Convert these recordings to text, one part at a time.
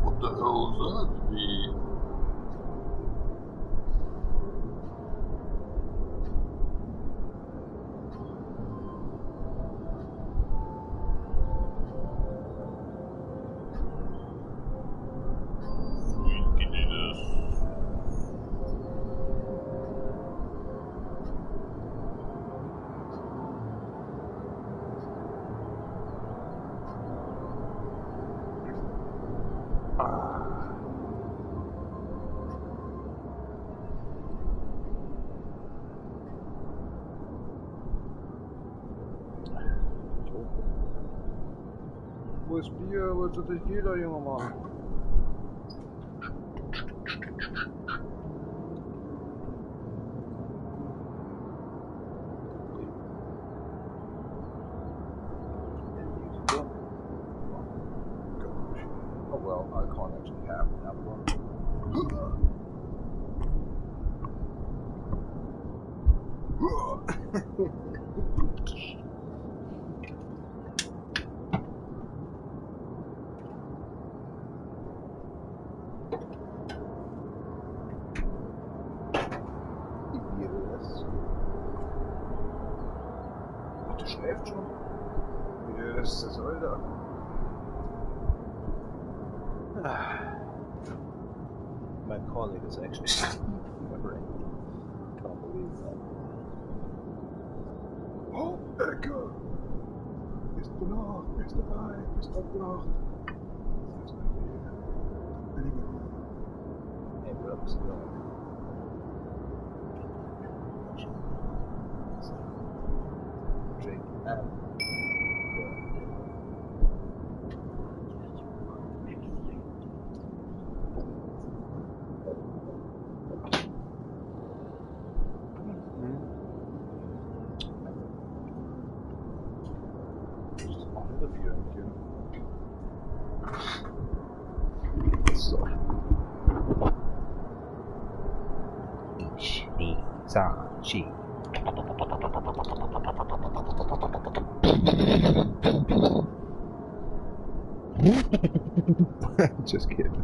What the hell is that? Wo ist Bier? Wo ist das jeder, junger Mann? Oh well, I can't actually have that one. Der schläft schon. Yes, das soll da. My colleague is actually remembering. Can't believe that. Oh, Ecke! Bist du noch? Bist du dabei? Bist du noch? Hey, bro, what's going on? Jake, So. Chi. Just kidding.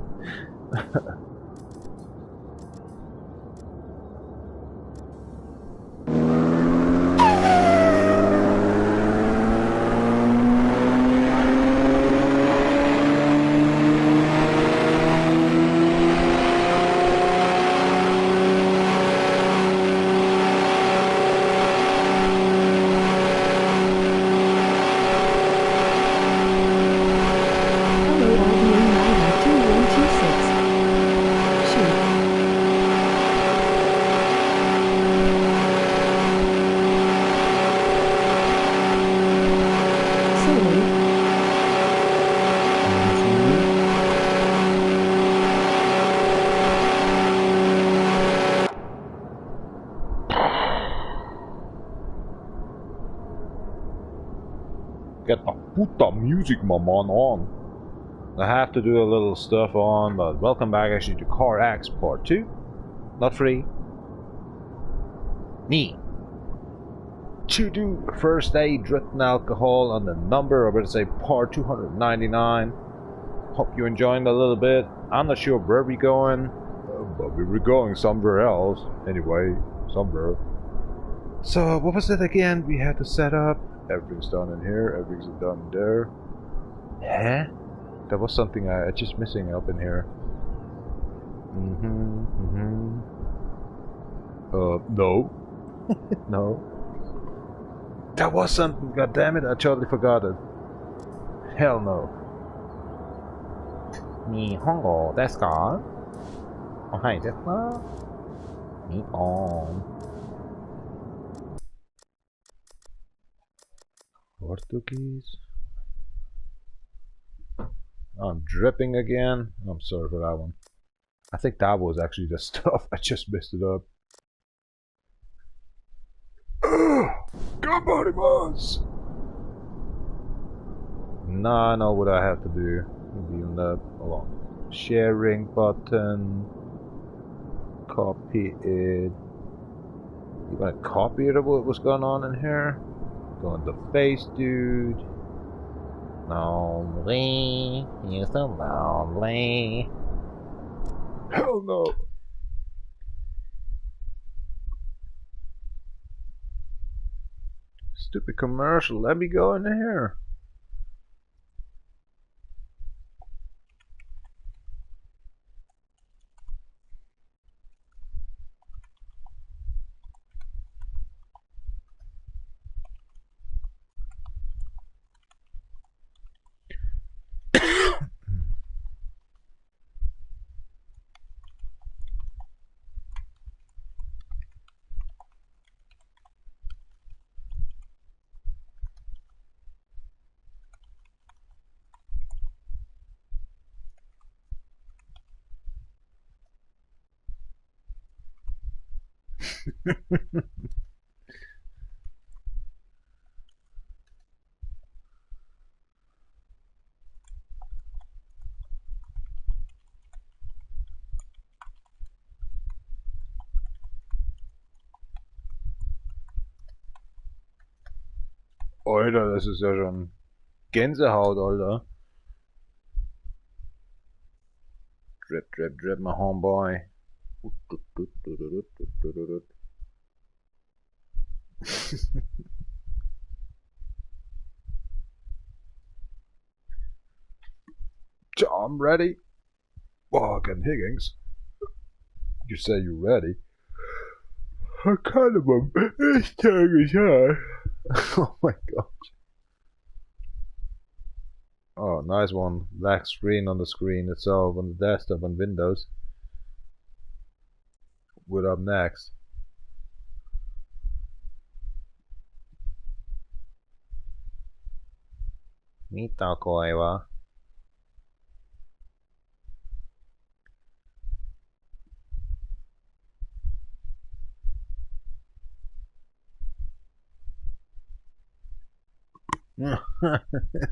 Get put the music, my man, on. I have to do a little stuff on, but welcome back actually to Car X Part 2. Not 3. Me. To do first aid, written alcohol on the number, I better say part 299. Hope you're enjoying a little bit. I'm not sure where we're going, but we were going somewhere else. Anyway, somewhere. So, what was it again we had to set up? Everything's done in here, everything's done there. Huh? There was something I just missing up in here. No. No. There was something, god damn it, I totally forgot it. Hell no. Nihongo desu ka? Oh, hi, desu ka? Nihon. Portuguese. I'm dripping again. I'm sorry for that one. I think that was actually the stuff. I just messed it up. Gambarimasu! Now I know what I have to do. Maybe on that. Hold on. Sharing button. Copy it. You want to copy it of what was going on in here? Go on the face, dude. Lonely. You're so lonely. Hell no! Stupid commercial. Let me go in here. Alter, das ist ja schon Gänsehaut, Alter. Drip, drip, drip, my homeboy. I'm ready. Walking Higgins. You say you're ready. I kind of am. This time is hard. Oh my gosh. Oh, nice one. Black screen on the screen itself, on the desktop on Windows. What up next? Mita koi wa?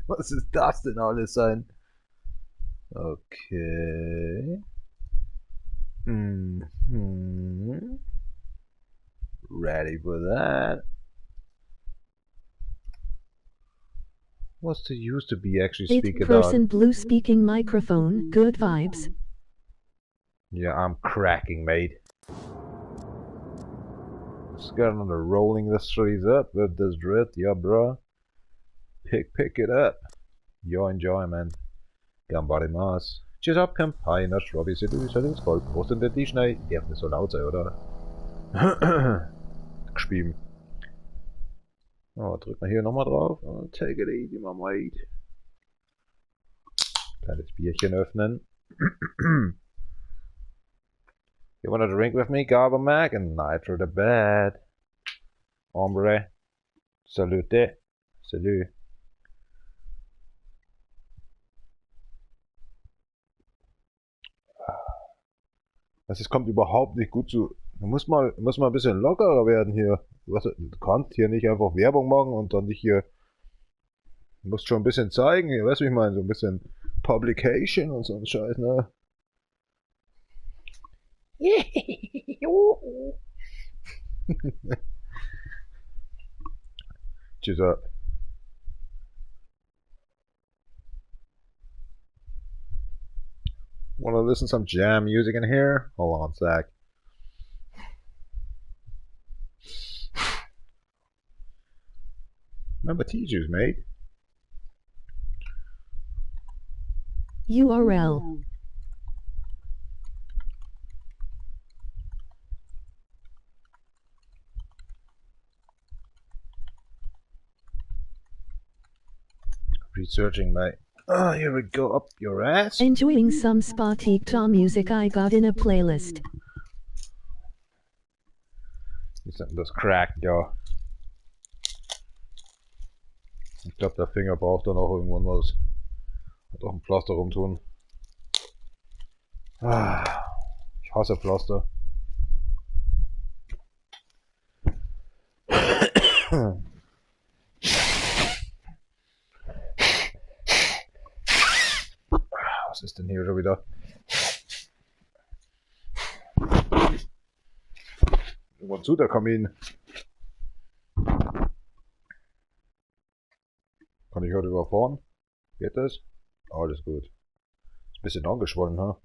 Was ist das denn alles sein? Okay. Ready for that. What's the use to be actually speaking out? 8% blue speaking microphone, good vibes. Yeah, I'm cracking, mate. Just got on the rolling the streets up with this dread, yeah, bro. Pick it up. Your enjoyment. Gambarimasu. Cheers up, Campaigner, Robbie, Salut, Gold, Prost in der Schnee. Darf nicht so laut sein, oder? Gespielt. Oh, drück mal hier nochmal drauf. Oh, take it easy, my mate. Kleines Bierchen öffnen. You wanna drink with me, Garber Mac? And Nitro the Bad. Hombre. Salute. Salut. Es kommt überhaupt nicht gut zu. Man muss mal ein bisschen lockerer werden hier. Du kannst hier nicht einfach Werbung machen und dann nicht hier Du musst schon ein bisschen zeigen, hier, weißt du, wie ich meine, so ein bisschen Publication und so ein Scheiß, ne? Tschüss. Wanna listen to some jam music in here? Hold on a sec. Remember T-Juice, mate? URL. Researching, mate. Oh, here we go, up your ass. Enjoying some Spotify music I got in a playlist. Das crackt, ja. Ich glaube, der Finger braucht dann auch irgendwann was. Hat auch ein Pflaster rumtun. Ah, ich hasse Pflaster. Was ist denn hier schon wieder? Irgendwann zu der Kamin. Kann ich heute überfahren? Geht das? Alles gut. Ist ein bisschen angeschwollen, ha?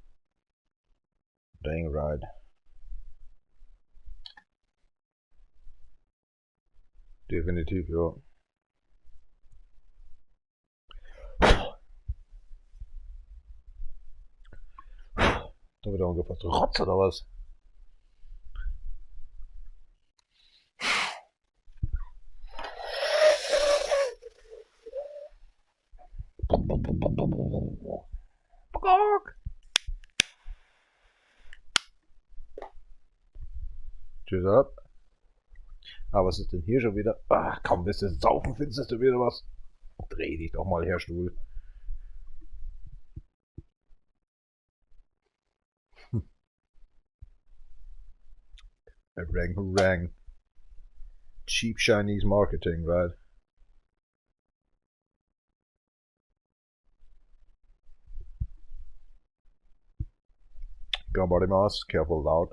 Dang right. Definitiv, ja. Da wird ungefähr so Rotz oder was? Tschüss ab. Ah, was ist denn hier schon wieder? Ach komm, bist du saufen, findest du wieder was? Dreh dich doch mal her, Stuhl. Harang, harang. Cheap Chinese marketing, right? Gambarimasu, careful loud.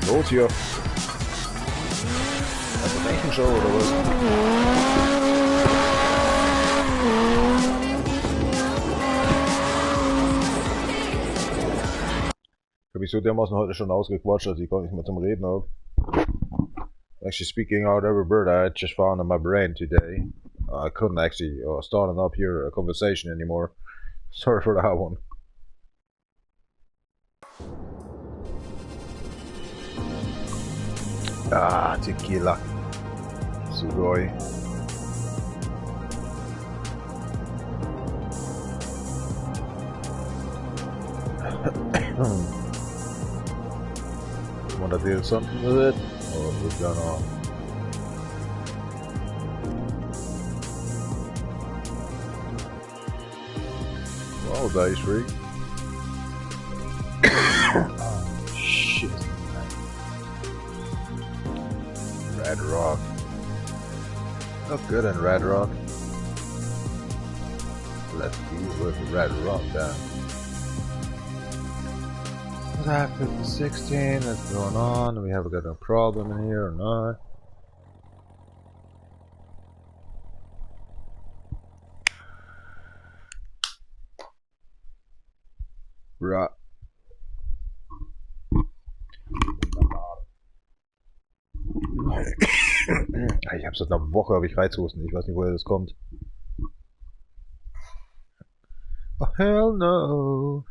Los hier. Just making sure there was. Wieso dermaßen heute schon ausgequatscht, dass ich gar nicht mehr zum Reden habe. Actually speaking out every word I just found in my brain today. I couldn't actually start up here a conversation anymore. Sorry for that one. Ah, tequila. Sugoi. Wanna do something with it? Or we're gonna... Well, dice rig. Oh, shit. Red Rock. Look good in Red Rock. Let's deal with Red Rock then. What's happened to 16? What's going on? Do we have got a problem in here or not? Right. Ich hab's seit einer Woche, habe ich Reizhusten. Ich weiß nicht, woher das kommt. Oh, hell no.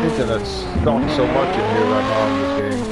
Internet's not so much in here right now in this game.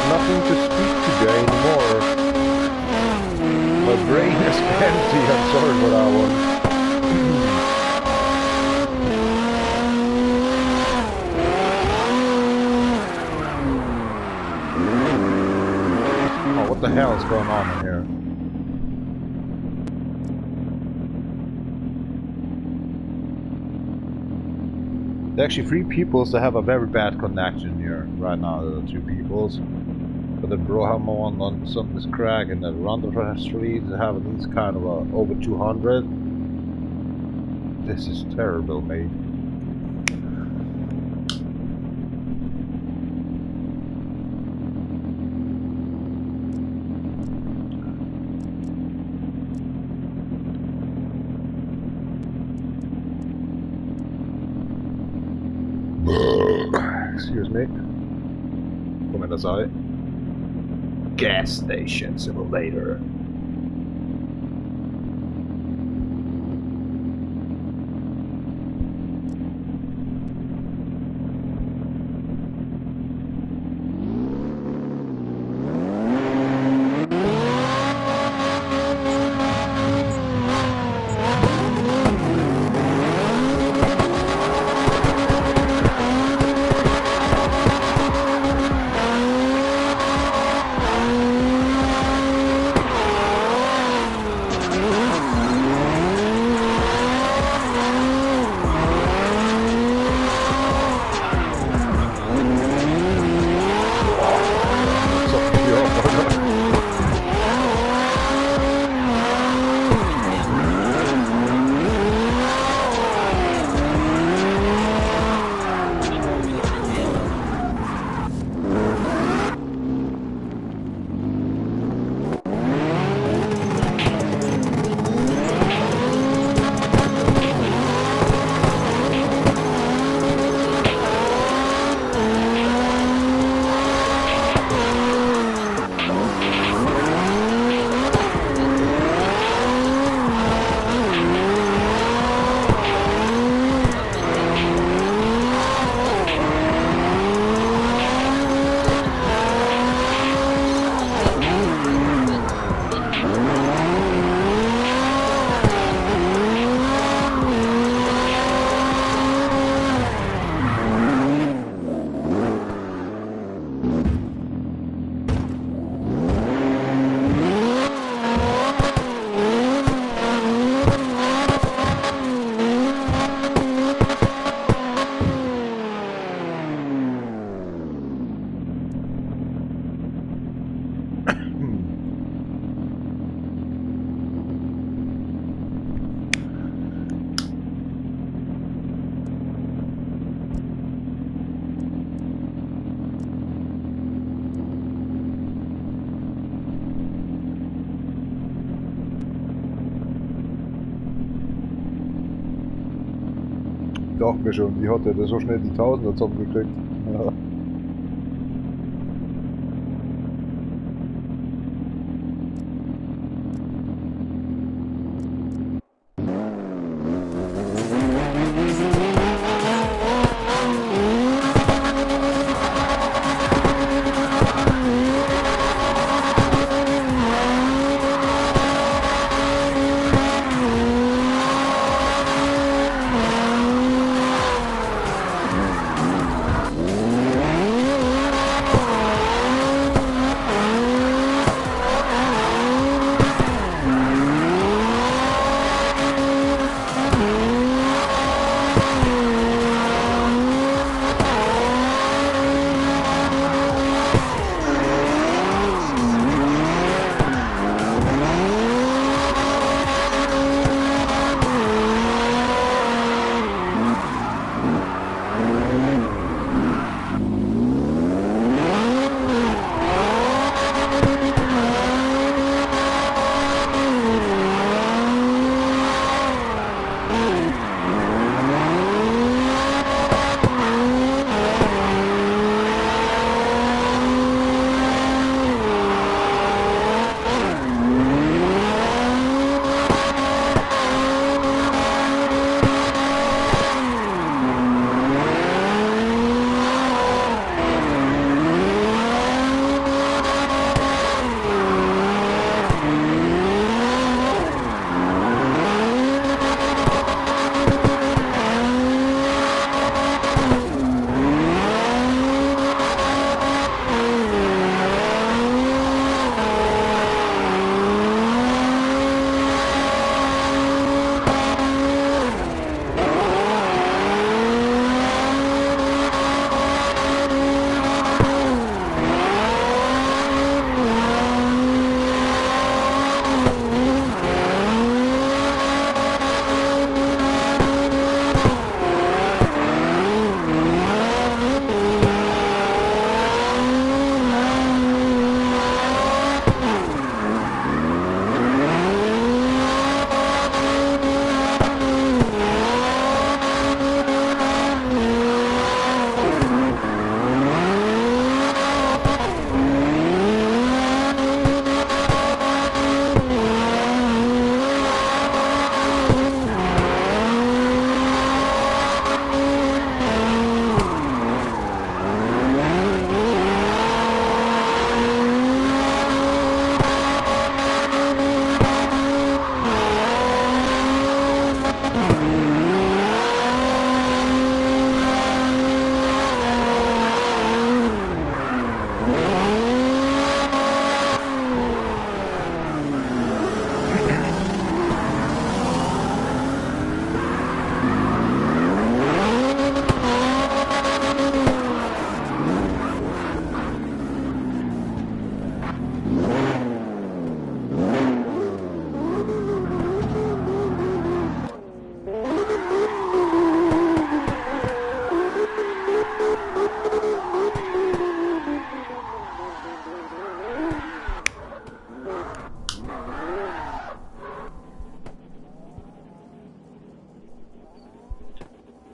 Nothing to speak today anymore. My brain is empty, I'm sorry for that one. Oh, what the hell is going on in here? actually 3 peoples that have a very bad connection here right now. The 2 peoples. But the Broham on some this crack and the Rondra Street have at least kind of over 200. This is terrible, mate. Excuse me. Come inside. Gas station simulator. Dachte mir schon, wie hat er so schnell die Tausender zusammengekriegt? Ja.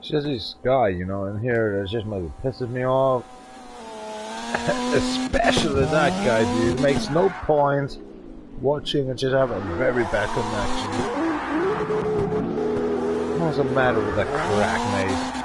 just this guy, you know, in here that's just maybe pisses me off. Especially that guy, dude. It makes no point watching and just have a very bad connection. What's the matter with that crack, mate?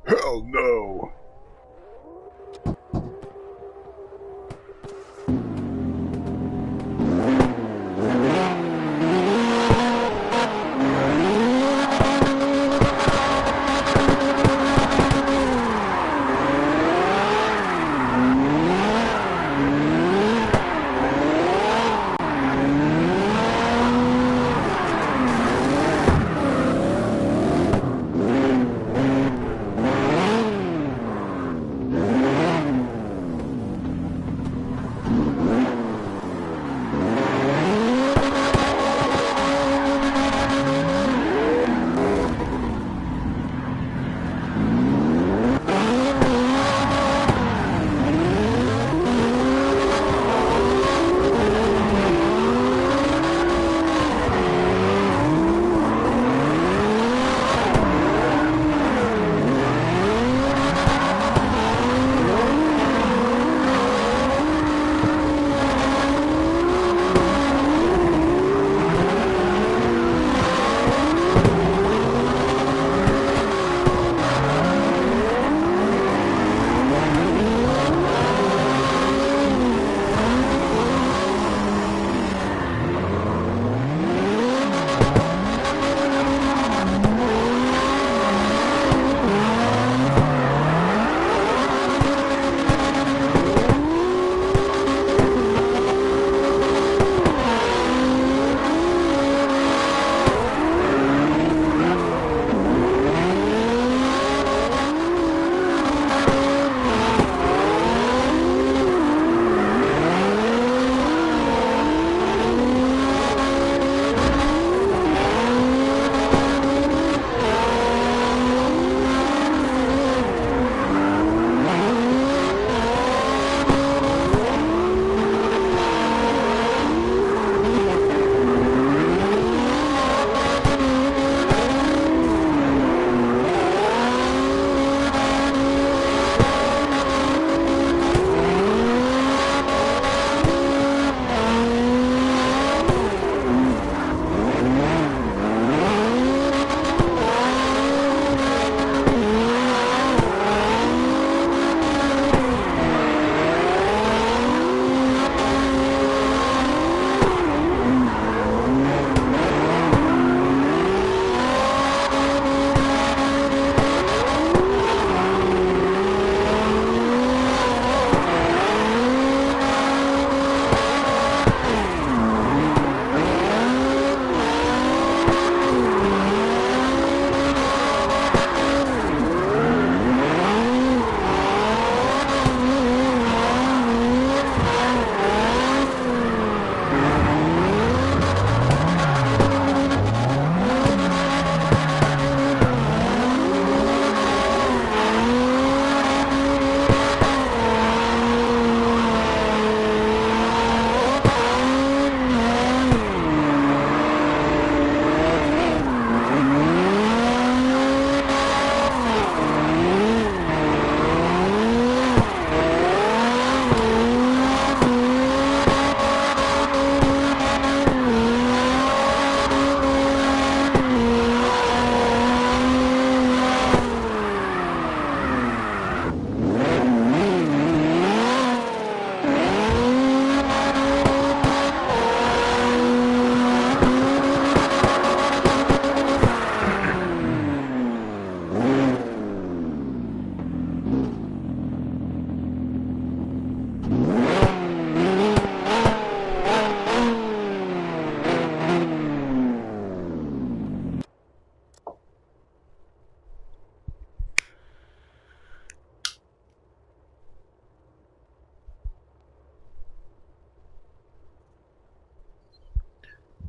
Hell no!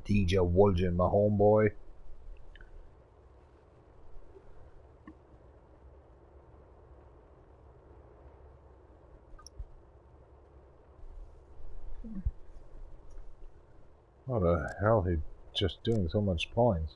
DJ Wulgin, my homeboy. What the hell? He just doing so much points.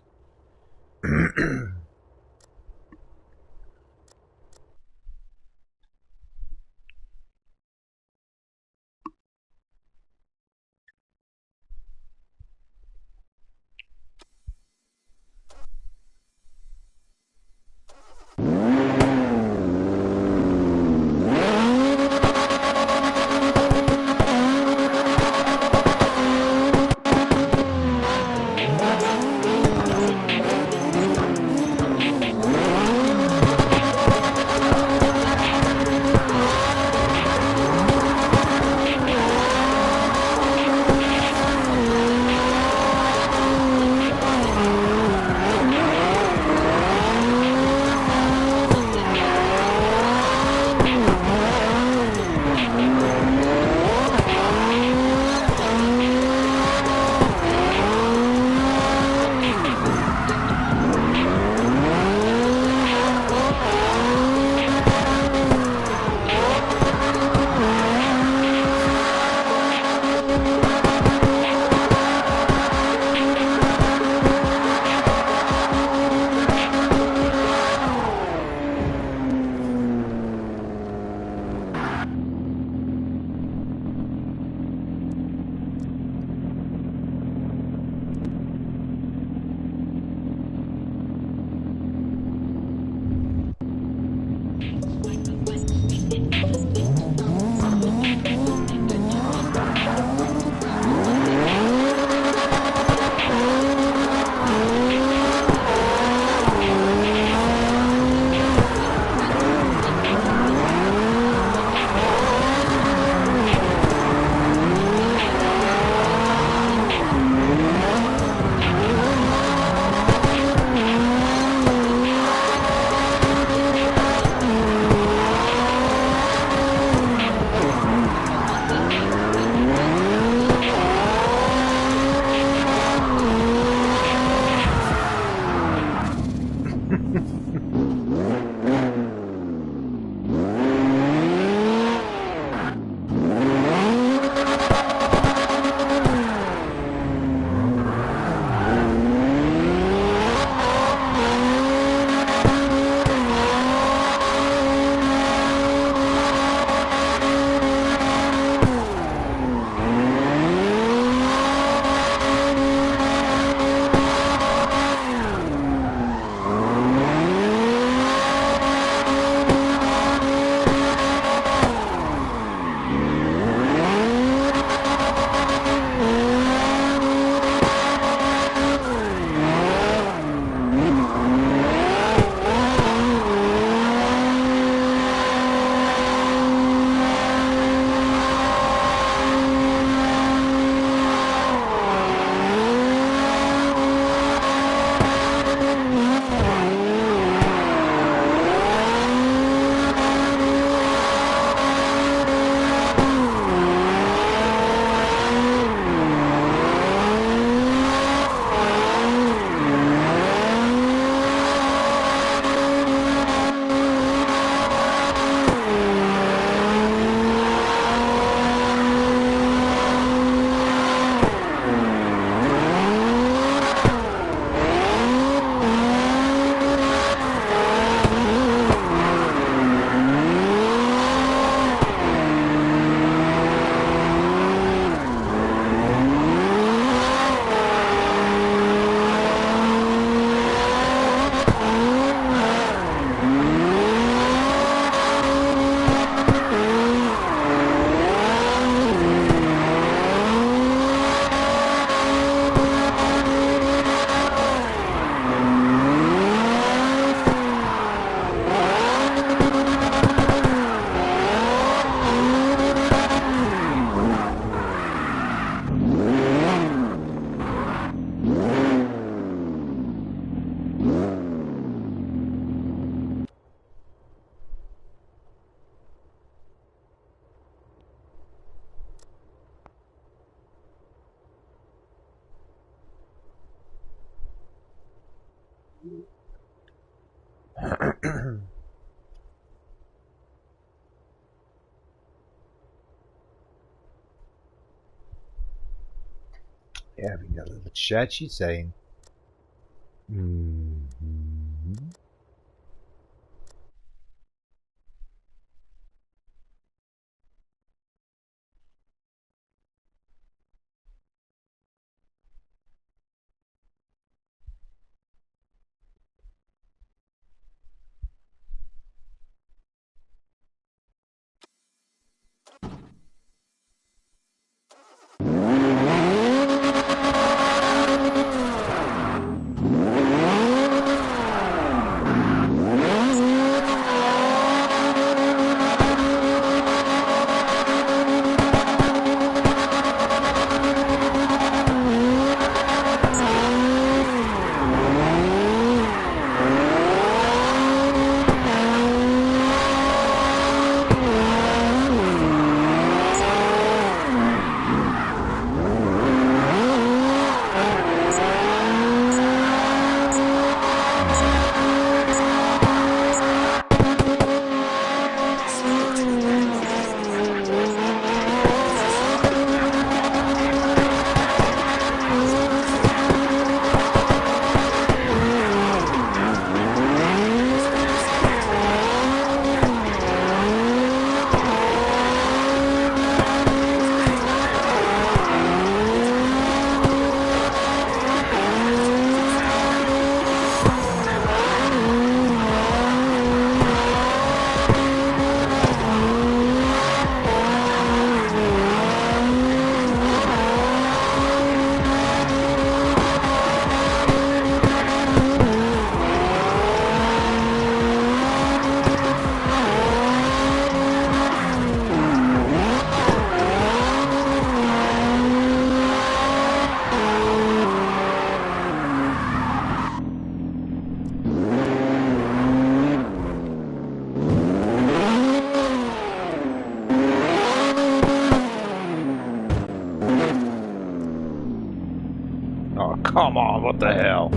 Yeah, we got a little chat. She's saying. Hmm. Oh, come on, what the hell?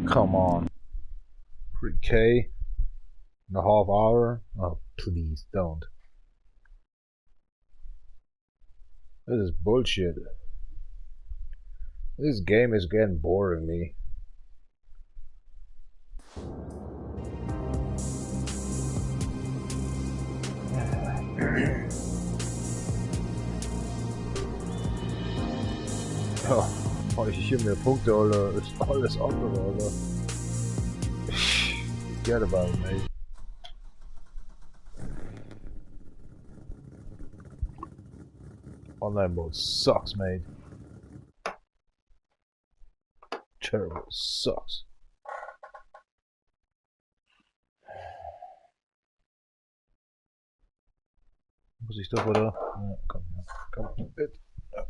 Come on. 3K in a half hour? Oh, please don't. This is bullshit. This game is getting boring me. Ja, mach ich hier mehr Punkte, Alter. Ist alles andere, Alter. Forget about it, mate. Online mode sucks, mate. Terrible, sucks. Muss ich doch, oder? Ja, komm, mit. Ja.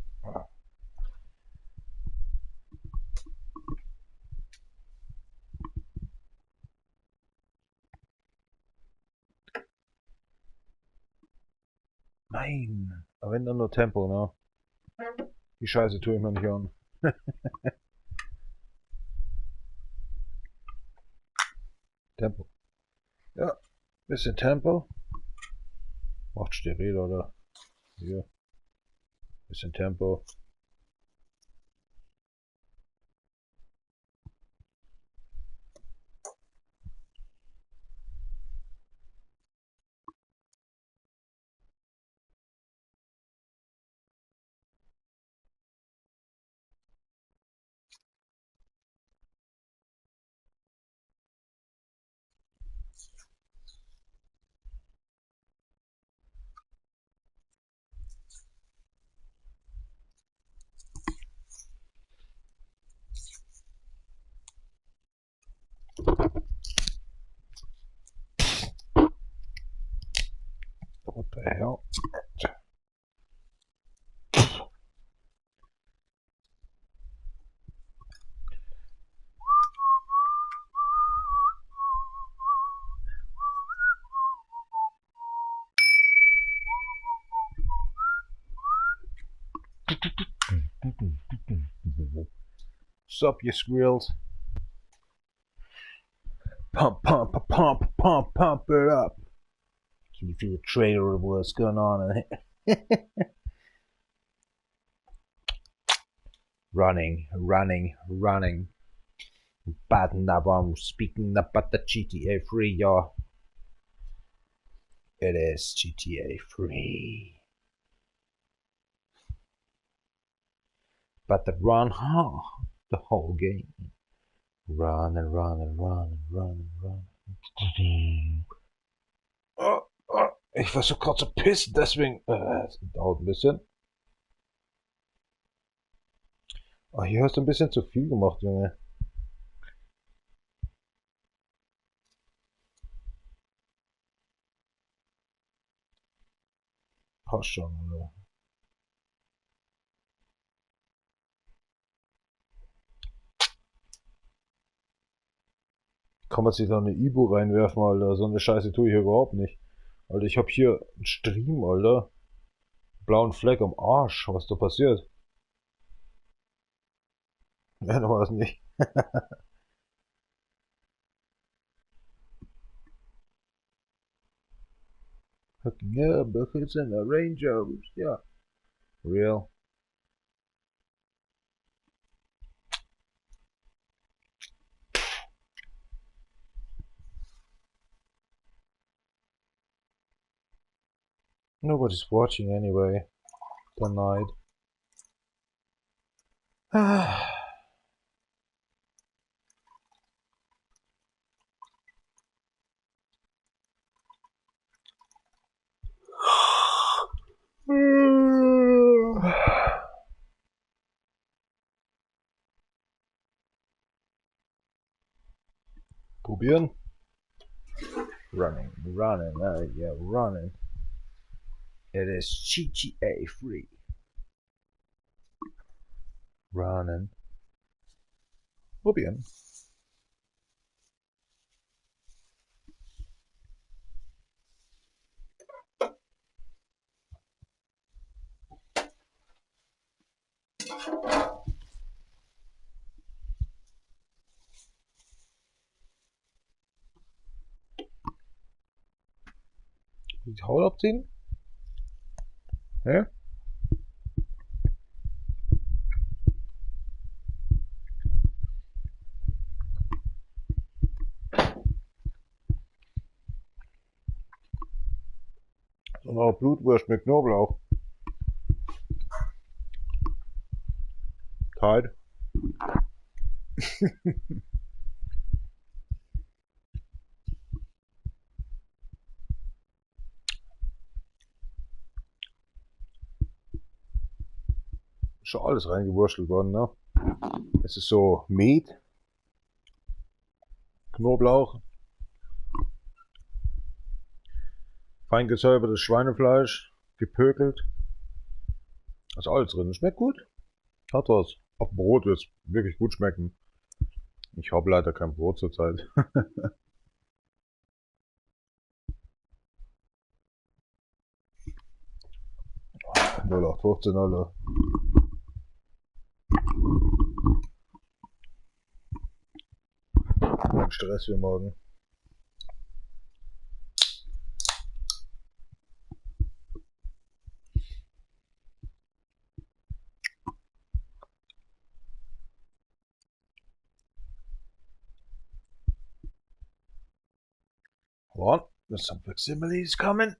Nein, aber wenn dann nur Tempo, ne? Die Scheiße tue ich mir nicht an. Tempo. Ja, bisschen Tempo. Macht steril, oder? Hier. Bisschen Tempo. What the hell? Sup, you squirrels? Pump it up. Can you feel a traitor of what's going on in here? Running. Batten up, I'm speaking about the GTA 3, y'all. It is GTA 3. But the run, the whole game. Run. Ich versuche gerade zu pissen, deswegen es dauert ein bisschen. Oh, hier hast du ein bisschen zu viel gemacht, Junge. Passt schon, oder? Kann man sich da eine Ibu reinwerfen, Alter? So eine Scheiße tue ich überhaupt nicht. Alter, ich hab hier einen Stream, Alter. Blauen Fleck am Arsch. Was ist da passiert? Ja, da war es nicht. Hooking up, buckets and a Range Rovers. Yeah. Real. Nobody's watching anyway. Tonight. Probieren. Running. Yeah, running. It is GTA 3. Running. Probieren. Die Haut abziehen? Hä? So noch Blutwurst mit Knoblauch. Tight. Schon alles reingewurschtelt worden, ne? Es ist so Meat, Knoblauch, fein gesäubertes Schweinefleisch, gepökelt. Da ist alles drin. Schmeckt gut. Hat was. Auf Brot wird es wirklich gut schmecken. Ich habe leider kein Brot zurzeit. 0815, Alter. Ein Stress für morgen. Hold on, there's some facsimiles coming.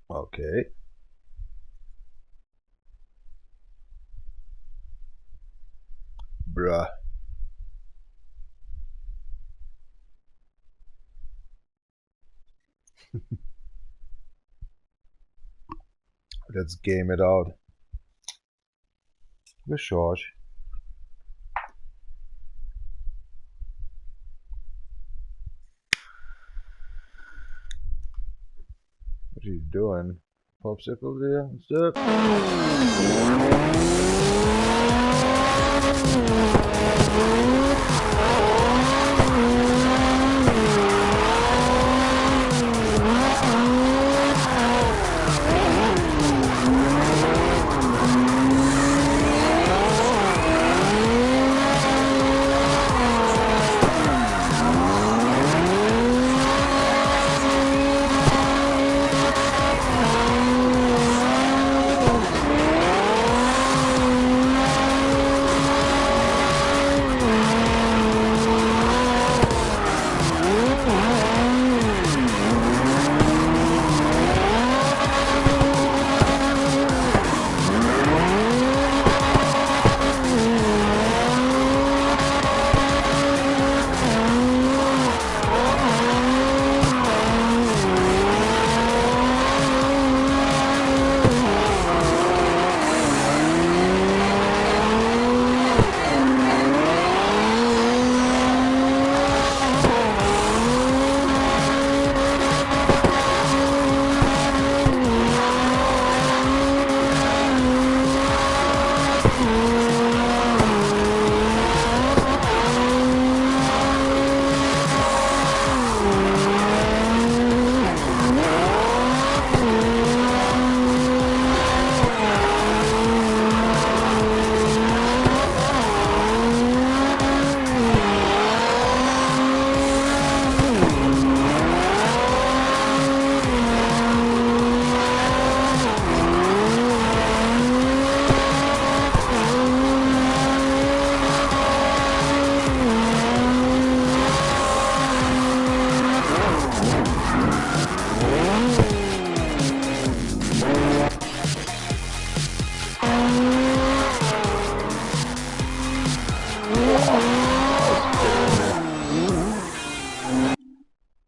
Okay. Bruh. Let's game it out. Recharge. What are you doing? Popsicle there and stuff?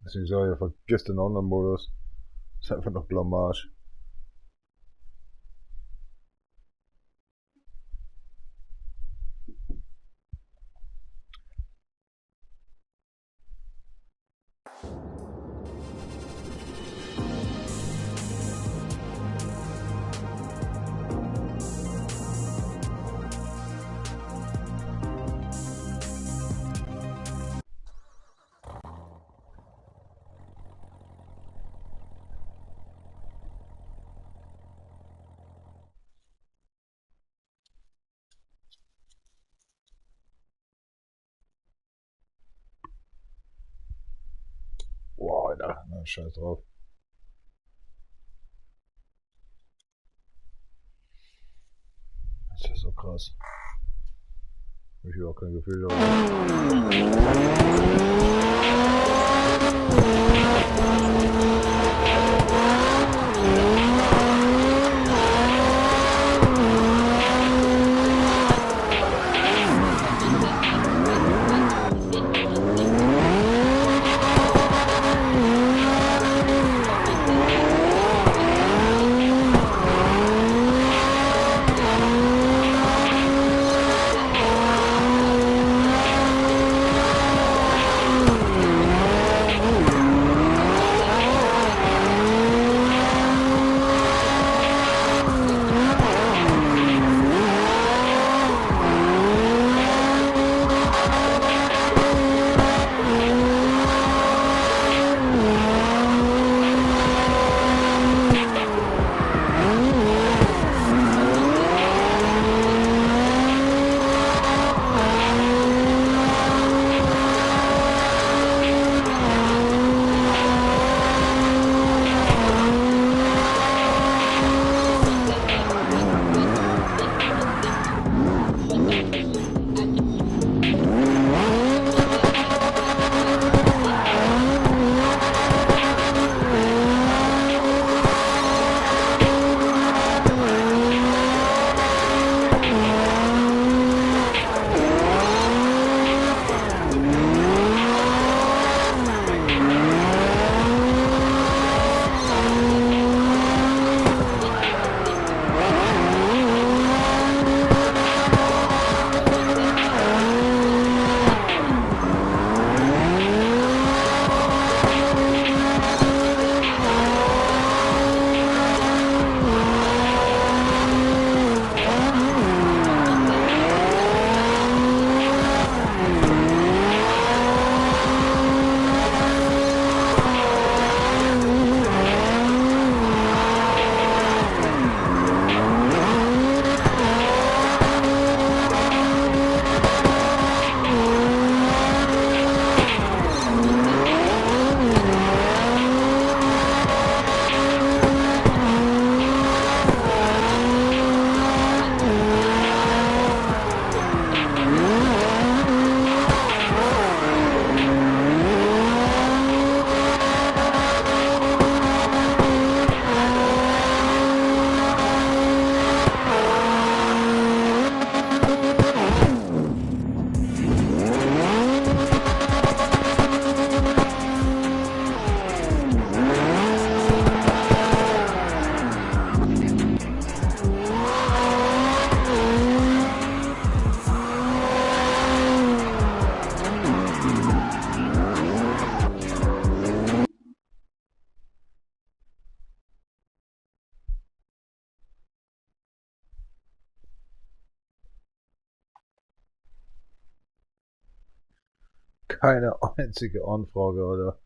Deswegen sage ich, vergiss den anderen Modus. Das ist einfach noch Blamage. Boah, Alter, na, scheiß drauf. so krass. Hab ich überhaupt kein Gefühl Keine einzige Anfrage, oder?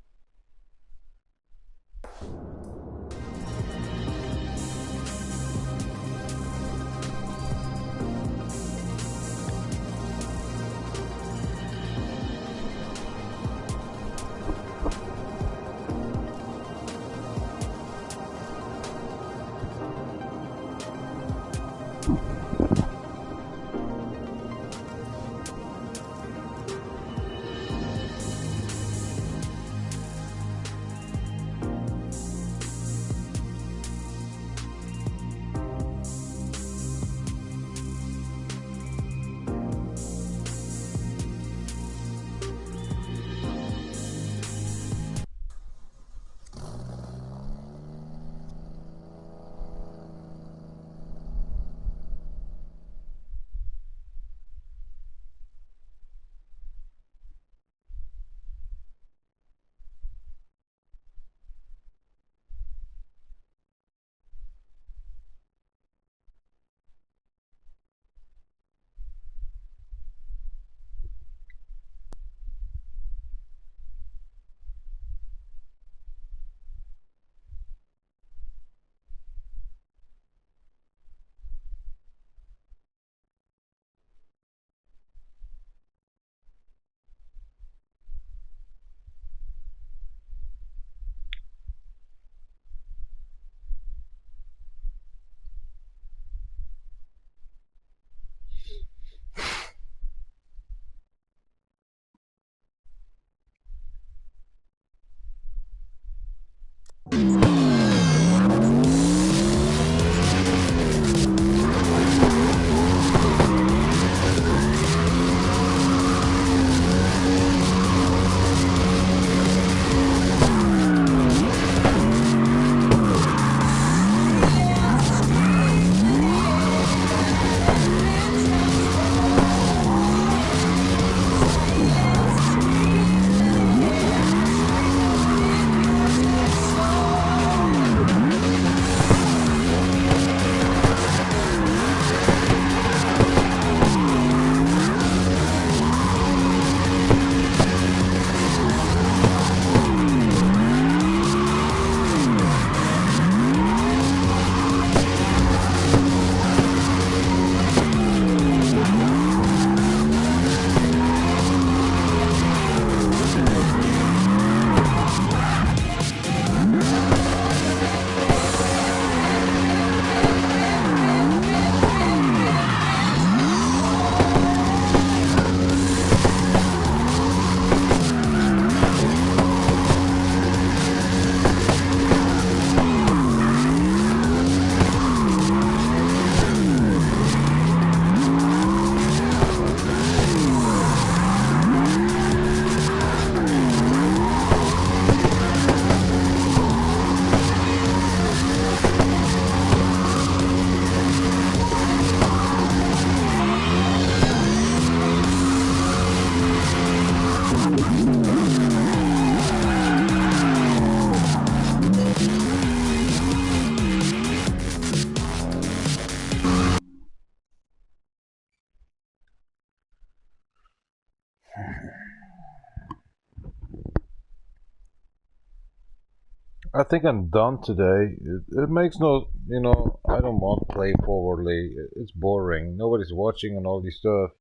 I think I'm done today. It makes no, you know, I don't want to play forwardly. It's boring. Nobody's watching and all this stuff.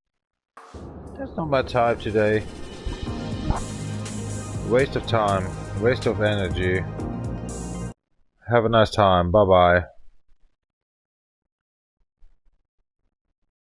That's not my type today. Waste of time, waste of energy. Have a nice time. Bye bye.